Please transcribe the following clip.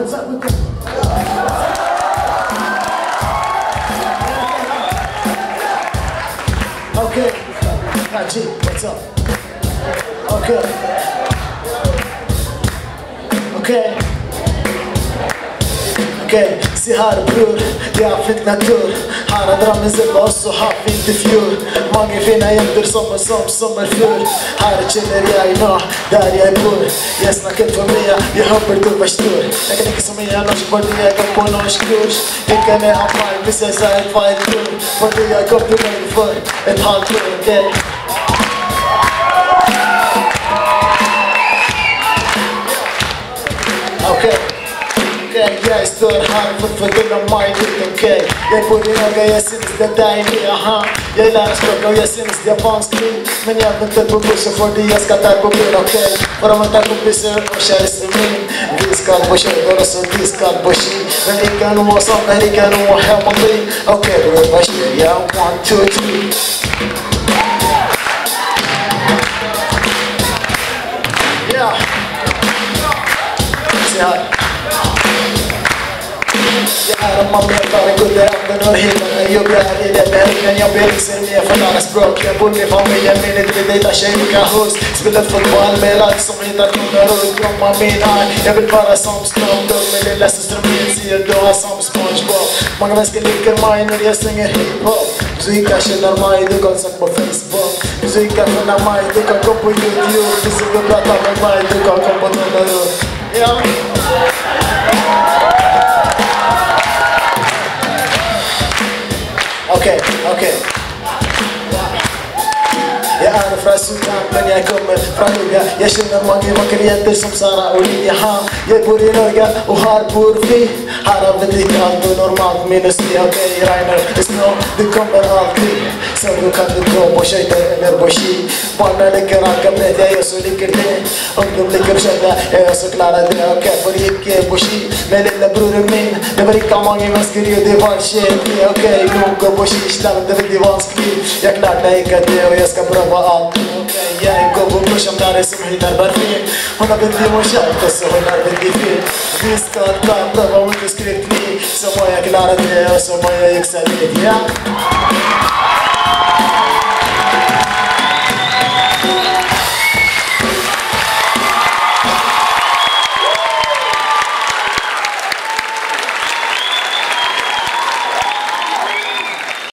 What's up with that? Okay, G, what's up? Okay. Okay. Okej, se här bror, jag fick natur. Här är drömmen zebba och så har vi inte fjur. Många fina jäntor som sommarflur. Här är chiller jag idag, där jag bor. Jag snackar för mig, jag hoppas du förstår. Jag kan inte som jag annars för det jag går på någon kurs. Jag kan ha mig, hvis jag säger ett fight tur. För det jag går till mig för ett halvt år, okej? Okej. Jag står här för att kunna mig lite okej. Jag bor i öga, jag syns det där i mig, aha. Jag lär språka och jag syns det japansk liv. Men jag väntar på bussen för det jag ska ta på bil, okej. För om man tar på bussen och kärlek är min. Vi ska på körgård och så vi ska på ski. Men det kan nog vara som, men det kan nog vara hemma bil. Okej, då är vad sker jag? 1, 2, 3. Ja. Se här. Jag är en man med bara goda ämnen och hela mig. Jag blir i det bergen, jag blir liksom mer från andra språk. Jag bor med familjen, min inte dejta tjejka hus. Spelar fotboll med allt som hittar kunder runt. Glömma min arm, jag vill vara som Strömdog. Min lilla syster min säger du har som SpongeBob. Många människor liker mig när jag sjunger hiphop. Musika känner mig, du kan söka på Facebook. Musika känner mig, du kan gå på YouTube. Du ska prata med mig, du kan gå på Tonarud. Ja. Okej. Jag är från Sudan men jag kommer från Luga. Jag känner många vackra jäntor som Sara och Lidia. Jag bor i Norge och här bor vi. Här har vi lite allt och normalt minus det. Okej, regnar det snö, det kommer alltid. Så då kan du gå på skejter eller på ski. Barnen leker alkablet, jag är så liker det. Ungdom liker köta, jag är så klara det. Okej, för jag gick på ski med lilla broren min. Det var riktigt många människor och det var tjej. Okej, gå på ski, det var riktigt vanskligt. Jag klarade inte det och jag ska pröva allt. Okej, jag går på brorsan där som hittar perfekt. Hon har väldigt morsärt och så hon har väldigt fel. Vi ska ta pröva underskriftning. Så må jag klara det och så må jag yxa det, ja.